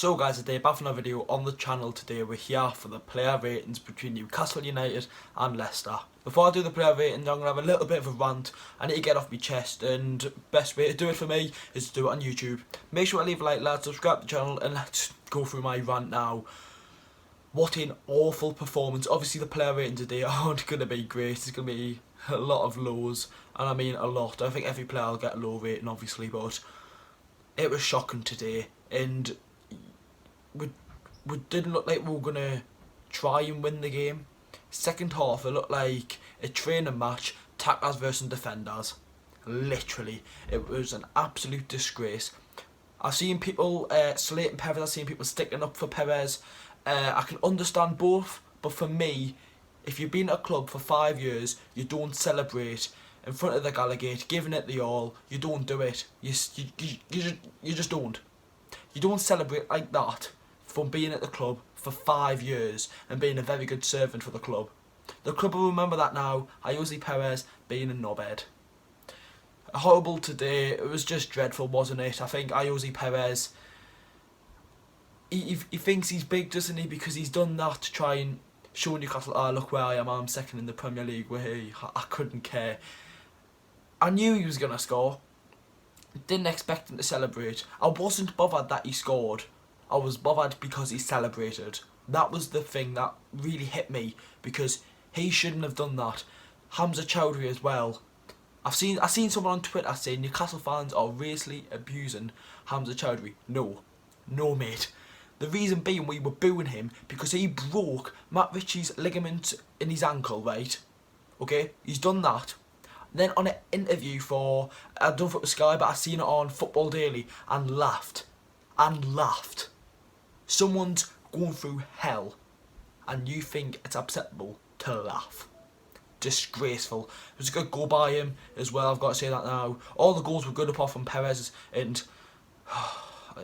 So guys, today back for another video on the channel. Today we're here for the player ratings between Newcastle United and Leicester. Before I do the player ratings, I'm going to have a little bit of a rant. I need to get off my chest, and best way to do it for me is to do it on YouTube. Make sure to leave a like, lads, subscribe to the channel, and let's go through my rant now. What an awful performance. Obviously the player ratings today aren't going to be great. There's going to be a lot of lows, and I mean a lot. I think every player will get a low rating obviously, but it was shocking today, and we didn't look like we were going to try and win the game. Second half, it looked like a training match, tacklers versus defenders. Literally, it was an absolute disgrace. I've seen people slating Perez, I've seen people sticking up for Perez. I can understand both, but for me, if you've been at a club for 5 years, you don't celebrate in front of the Gallagate, giving it the all. You don't do it. You just don't. You don't celebrate like that from being at the club for 5 years and being a very good servant for the club. The club will remember that now. Jose Perez being a knobhead. Horrible today. It was just dreadful, wasn't it? I think Jose Perez, he thinks he's big, doesn't he? Because he's done that to try and show Newcastle, oh, look where I am. I'm second in the Premier League. I couldn't care. I knew he was going to score. Didn't expect him to celebrate. I wasn't bothered that he scored. I was bothered because he celebrated. That was the thing that really hit me, because he shouldn't have done that. Hamza Chowdhury as well. I've seen someone on Twitter say Newcastle fans are racially abusing Hamza Chowdhury. No, mate. The reason being, we were booing him because he broke Matt Ritchie's ligament in his ankle, right? Okay, he's done that. Then on an interview for, I don't know if it was Sky, but I seen it on Football Daily, and laughed. Someone's going through hell, and you think it's acceptable to laugh. Disgraceful. It was a good goal by him as well, I've got to say that now. All the goals were good apart from Perez, and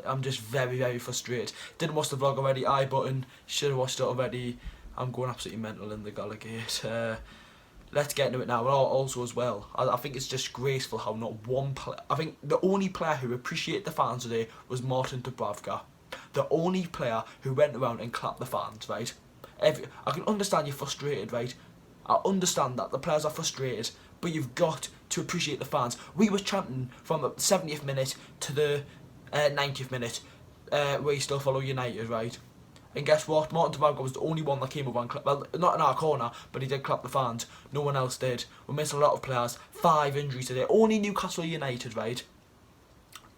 I'm just very, very frustrated. Didn't watch the vlog already, I button, should have watched it already. I'm going absolutely mental in the Gallagate. Let's get into it now. Also as well, I think it's disgraceful how not one player, I think the only player who appreciated the fans today was Martin Dubravka. The only player who went around and clapped the fans, right? I can understand you're frustrated, right? I understand that the players are frustrated, but you've got to appreciate the fans. We were chanting from the 70th minute to the 90th minute, where you still follow United, right? And guess what? Martin Dubravka was the only one that came over and clapped. Well, not in our corner, but he did clap the fans. No one else did. We missed a lot of players. 5 injuries today. Only Newcastle United, right?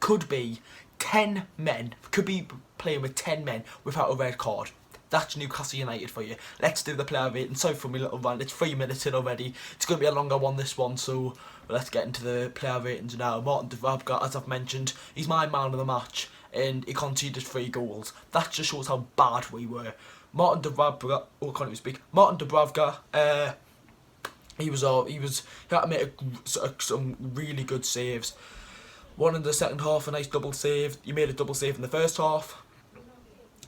Could be 10 men. Could be playing with 10 men without a red card. That's Newcastle United for you. Let's do the player rating. Sorry for my little rant. It's 3 minutes in already. It's going to be a longer one, this one. So let's get into the player ratings now. Martin Dubravka, as I've mentioned, he's my man of the match, and he conceded 3 goals. That just shows how bad we were. Martin Dubravka, oh, can't even speak. Martin Dubravka, he had to make some really good saves. One in the second half, a nice double save. He made a double save in the first half.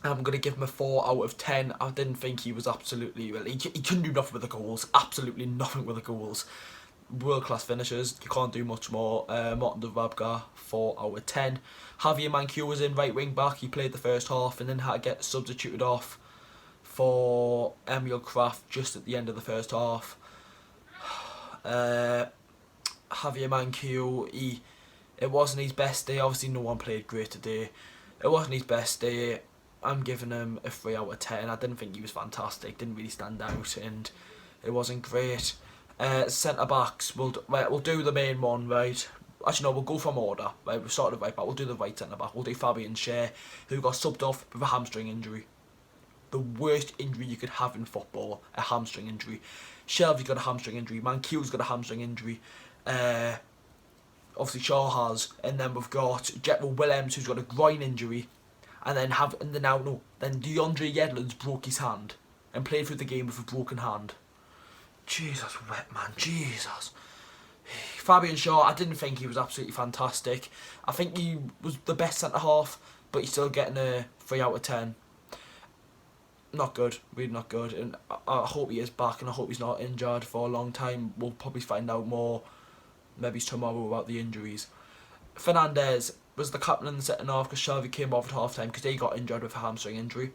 I'm going to give him a 4 out of 10. I didn't think he was absolutely, well, he couldn't do nothing with the goals. Absolutely nothing with the goals. World-class finishers, you can't do much more. Martin Dubravka, 4 out of 10. Javier Manquillo was in right wing back. He played the first half and then had to get substituted off for Emil Kraft just at the end of the first half. Javier Manquillo, it wasn't his best day. Obviously no one played great today. It wasn't his best day. I'm giving him a 3 out of 10. I didn't think he was fantastic. Didn't really stand out, and it wasn't great. Centre backs, we'll do the main one, right? Actually, no, we'll go from order. Right, we've started right back. We'll do the right centre back. We'll do Fabian Schär, who got subbed off with a hamstring injury. The worst injury you could have in football, a hamstring injury. Shelby's got a hamstring injury. Manquillo's got a hamstring injury. Obviously Shaw has, and then we've got Jetwell Willems, who's got a groin injury. And then then DeAndre Yedlin's broke his hand and played through the game with a broken hand. Jesus, wet man, Jesus. Fabian Schär, I didn't think he was absolutely fantastic. I think he was the best centre half, but he's still getting a 3 out of 10. Not good, really not good. And I hope he is back, and I hope he's not injured for a long time. We'll probably find out more maybe tomorrow about the injuries. Fernandes, was the captain in the second half because Shelby came off at half time because he got injured with a hamstring injury.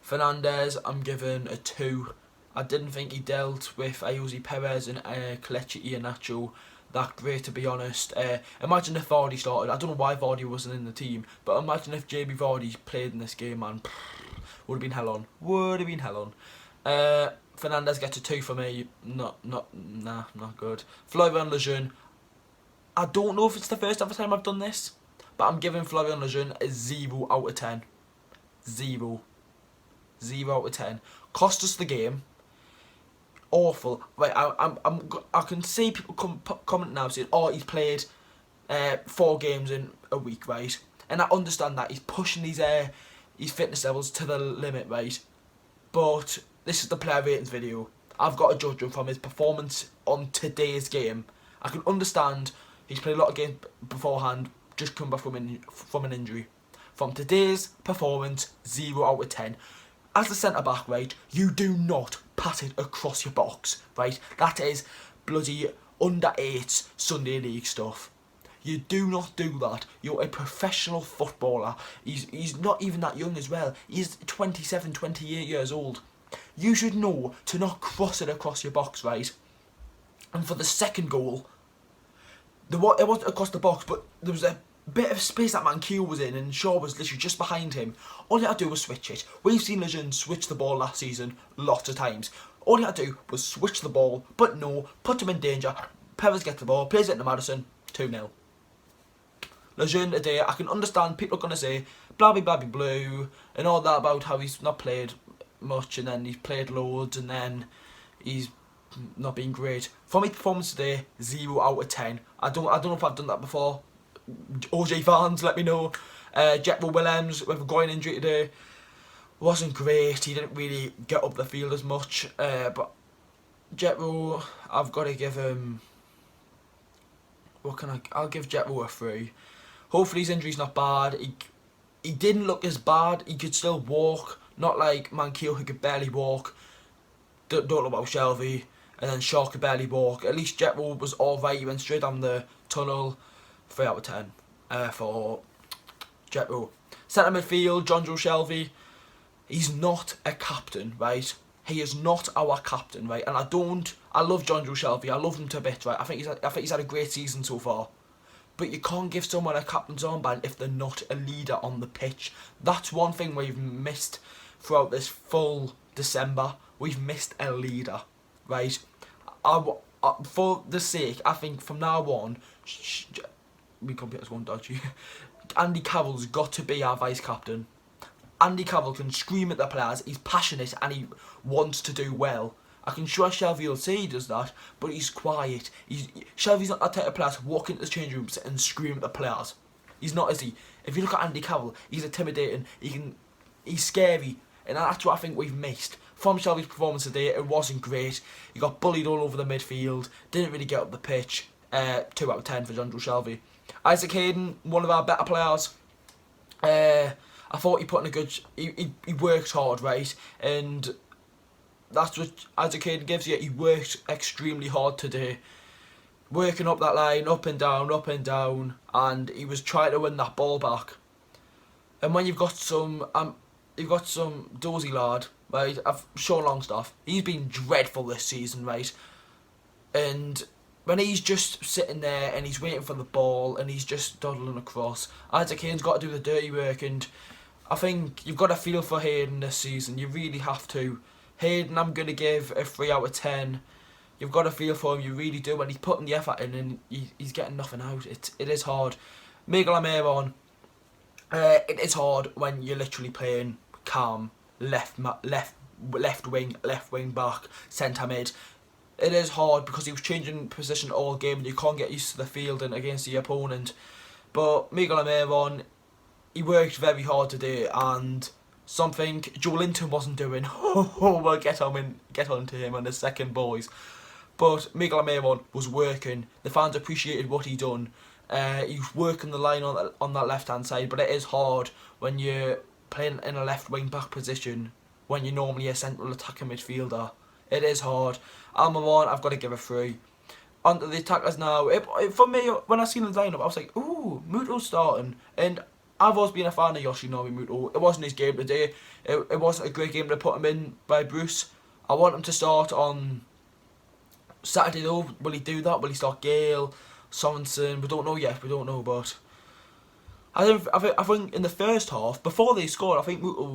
Fernandez, I'm giving a 2. I didn't think he dealt with Ayoze Perez and Kelechi Iheanacho that great, to be honest. Imagine if Vardy started. I don't know why Vardy wasn't in the team, but imagine if JB Vardy played in this game, man. Would have been hell on. Would have been hell on. Fernandez gets a 2 for me. Not good. Florian Lejeune. I don't know if it's the first ever time I've done this, but I'm giving Florian Lejeune a 0 out of 10. 0. 0 out of 10. Cost us the game. Awful. Right, I can see people comment now saying, oh, he's played 4 games in a week, right? And I understand that he's pushing his fitness levels to the limit, right? But this is the player ratings video. I've got to judge him from his performance on today's game. I can understand he's played a lot of games beforehand, just come back from an injury. From today's performance, 0 out of 10. As a centre-back, right, you do not pass it across your box, right? That is bloody under-8 Sunday League stuff. You do not do that. You're a professional footballer. He's not even that young as well. He's 27, 28 years old. You should know to not cross it across your box, right? And for the second goal, it wasn't across the box, but there was a bit of space that Mankiw was in, and Shaw was literally just behind him. All he had to do was switch it. We've seen Lejeune switch the ball last season lots of times. All he had to do was switch the ball, but no, put him in danger. Perez gets the ball, plays it to Maddison, 2-0. Lejeune today, I can understand people are going to say blabby blabby blue and all that about how he's not played much and then he's played loads and then he's not been great. For his performance today, 0 out of 10. I don't know if I've done that before. OJ fans, let me know. Jetro Willems with a groin injury today wasn't great. He didn't really get up the field as much. But Jetro, I've got to give him. I'll give Jetro a 3. Hopefully his injury's not bad. He didn't look as bad. He could still walk, not like Mankiw who could barely walk. Don't know about Shelby, and then Shaw could barely walk. At least Jetro was alright. He went straight down the tunnel. 3 out of 10 for Jetro. Centre midfield, John Joe Shelby. He's not a captain, right? He is not our captain, right? And I love John Joe Shelby. I love him to bits, right? I think he's had a great season so far. But you can't give someone a captain's armband if they're not a leader on the pitch. That's one thing we've missed throughout this full December. We've missed a leader, right? For the sake, I think from now on, we computers won't dodge you. Andy Carroll's got to be our vice captain. Andy Carroll can scream at the players. He's passionate and he wants to do well. I can sure Shelby will say he does that, but he's quiet. Shelby's not that type of player to walk into the change rooms and scream at the players. He's not, is he? If you look at Andy Carroll, he's intimidating. He's scary, and that's what I think we've missed. From Shelby's performance today, it wasn't great. He got bullied all over the midfield. Didn't really get up the pitch. 2 out of 10 for John Joe Shelby. Isaac Hayden, one of our better players. I thought he put in a good. He worked hard, right? And that's what Isaac Hayden gives you. He worked extremely hard today, working up that line, up and down, and he was trying to win that ball back. And when you've got some dozy lad, right? Sean Longstaff. He's been dreadful this season, right? And when he's just sitting there and he's waiting for the ball and he's just dawdling across, Isaac Hayden's got to do the dirty work, and I think you've got to feel for Hayden this season. You really have to. Hayden, I'm going to give a 3 out of 10. You've got to feel for him, you really do. When he's putting the effort in and he's getting nothing out, it is hard. Miguel Almiron, it is hard when you're literally playing calm, left wing back, centre mid. It is hard because he was changing position all game and you can't get used to the fielding against the opponent. But Miguel Almiron, he worked very hard today, and something Joe Linton wasn't doing. We'll get on to him in a second, boys. But Miguel Almiron was working. The fans appreciated what he done. He was working the line on that left hand side, but it is hard when you're playing in a left wing back position when you're normally a central attacking midfielder. It is hard. Almiron, I've got to give a 3. onto the attackers now. For me, when I seen the lineup, I was like, ooh, Muto's starting. And I've always been a fan of Yoshinori Muto. It wasn't his game today. It wasn't a great game to put him in by Bruce. I want him to start on Saturday though. Will he do that? Will he start Gale, Sorensen? We don't know yet. We don't know, but I think in the first half, before they scored, I think Muto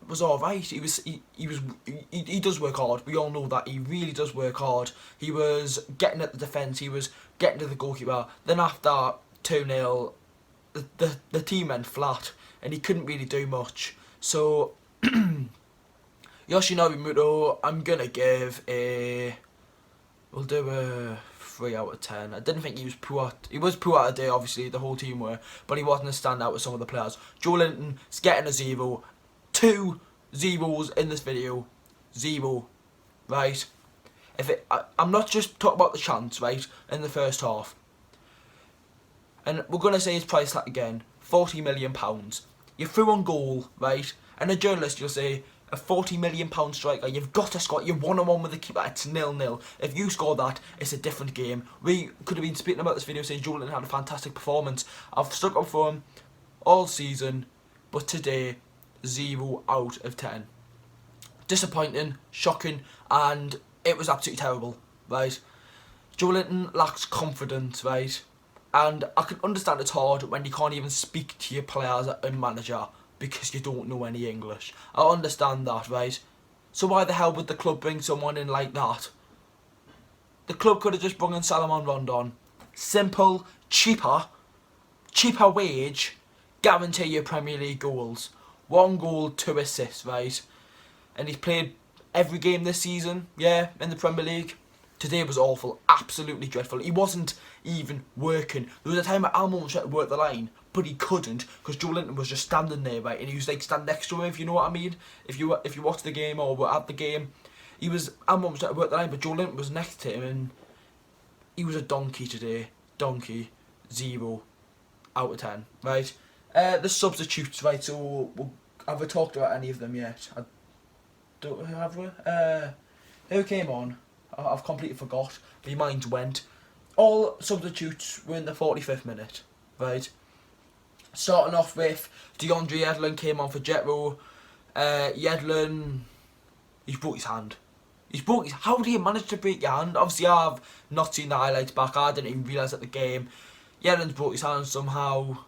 was all right. He does work hard. We all know that he really does work hard. He was getting at the defence. He was getting to the goalkeeper. Then after 2-0, the team went flat, and he couldn't really do much. So Yoshinori Muto, I'm gonna give we'll do a 3 out of 10. I didn't think he was poor. He was poor out of day, obviously, the whole team were, but he wasn't a standout with some of the players. Joe Linton's getting a 0. 2 zeros in this video. 0. Right? I'm not just talking about the chance, right, in the first half. And we're going to say his price tag again. £40 million. You're through on goal, right? And a journalist, you'll say, a £40 million striker, you've got to score. You're 1-on-1 with the keeper. It's 0-0. If you score that, it's a different game. We could have been speaking about this video saying Joe Linton had a fantastic performance. I've stuck up for him all season, but today, 0 out of 10. Disappointing, shocking, and it was absolutely terrible, right? Joe Linton lacks confidence, right? And I can understand it's hard when you can't even speak to your players and manager because you don't know any English. I understand that, right? So why the hell would the club bring someone in like that? The club could have just brought in Salomon Rondon. Simple, cheaper wage, guarantee you Premier League goals. 1 goal, 2 assists, right? And he's played every game this season, yeah, in the Premier League. Today was awful, absolutely dreadful. He wasn't even working. There was a time where Almond was trying to work the line, but he couldn't because Joe Linton was just standing there, right? And he was like standing next to him, if you know what I mean. If you watched the game or were at the game, Almond was trying to work the line, but Joe Linton was next to him, and he was a donkey today. Donkey, 0 out of 10, right? The substitutes, right? So have we talked about any of them yet? I don't have we? Who came on? I've completely forgot. My mind went. All substitutes were in the 45th minute, right? Starting off with DeAndre Yedlin came on for Jetro. Yedlin, he's broke his hand. How did he manage to break your hand? Obviously, I've not seen the highlights back. I didn't even realise at the game. Yedlin's broke his hand somehow.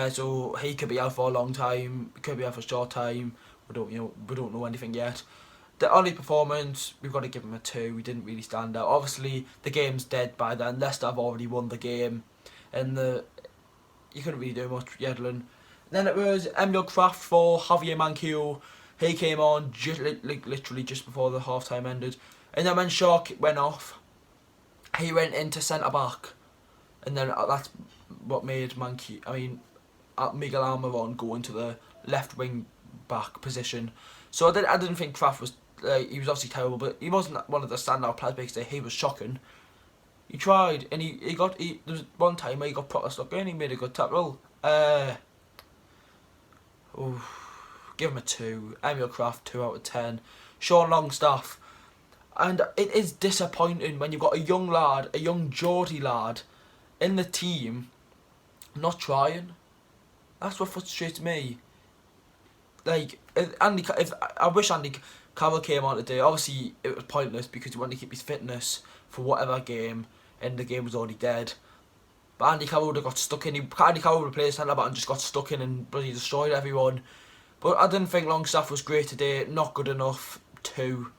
So he could be out for a long time. Could be out for a short time. We don't know anything yet. The only performance, we've got to give him a 2. We didn't really stand out. Obviously, the game's dead by then. Leicester have already won the game, and you couldn't really do much with Yedlin. Then it was Emil Kraft for Javier Manquillo. He came on literally just before the half time ended, and then when Shark went off, he went into centre back, and then that's what made Miguel Almiron go into the left wing back position. So I didn't think Kraft was. He was obviously terrible, but he wasn't one of the standout players because he was shocking. He tried, and there was one time where he got proper stuck in. He made a good tackle. Give him a 2. Emil Kraft, 2 out of 10. Sean Longstaff, and it is disappointing when you've got a young lad, a young Geordie lad, in the team, not trying. That's what frustrates me. Like I wish Andy Carroll came on today. Obviously, it was pointless because he wanted to keep his fitness for whatever game, and the game was already dead. But Andy Carroll would have got stuck in. Andy Carroll would have played centre back and just got stuck in and bloody destroyed everyone. But I didn't think Longstaff was great today. Not good enough. 2.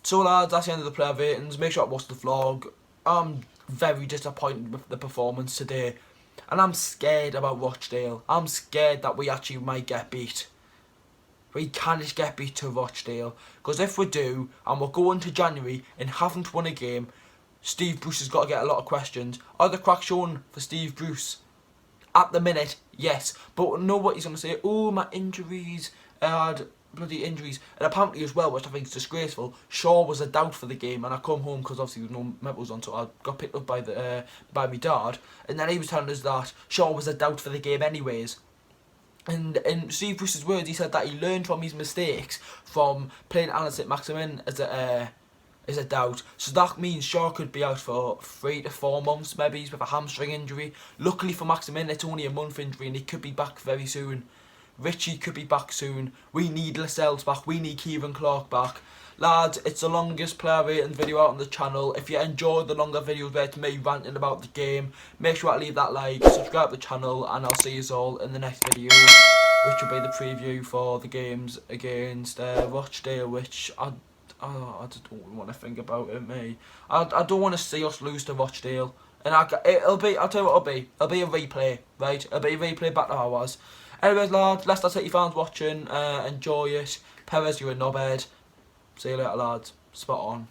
So lads, that's the end of the player ratings. Make sure to watch the vlog. I'm very disappointed with the performance today. And I'm scared about Rochdale. I'm scared that we actually might get beat. We can't get beat to Rochdale. Because if we do, and we're going to January and haven't won a game, Steve Bruce has got to get a lot of questions. Are the cracks shown for Steve Bruce? At the minute, yes. But know what he's going to say? Oh, my injuries. I had bloody injuries. And apparently as well, which I think is disgraceful, Shaw was a doubt for the game, and I come home because obviously there was no medals on, so I got picked up by my dad, and then he was telling us that Shaw was a doubt for the game anyways. And in Steve Bruce's words, he said that he learned from his mistakes from playing Alan St Maximin as is a doubt. So that means Shaw could be out for 3 to 4 months, maybe, with a hamstring injury. Luckily for Maximin, it's only a month injury and he could be back very soon. Richie could be back soon. We need Lascelles back. We need Kieran Clark back. Lads, it's the longest player rating video out on the channel. If you enjoyed the longer videos where it's me ranting about the game, make sure to leave that like, subscribe to the channel, and I'll see you all in the next video, which will be the preview for the games against Rochdale, which I don't want to think about it, mate. I don't want to see us lose to Rochdale. And I'll tell you what it'll be. It'll be a replay, right? It'll be a replay back to how I was. Anyways, lads, Leicester City fans watching, enjoy it. Perez, you're a knobhead. See you later, lads. Spot on.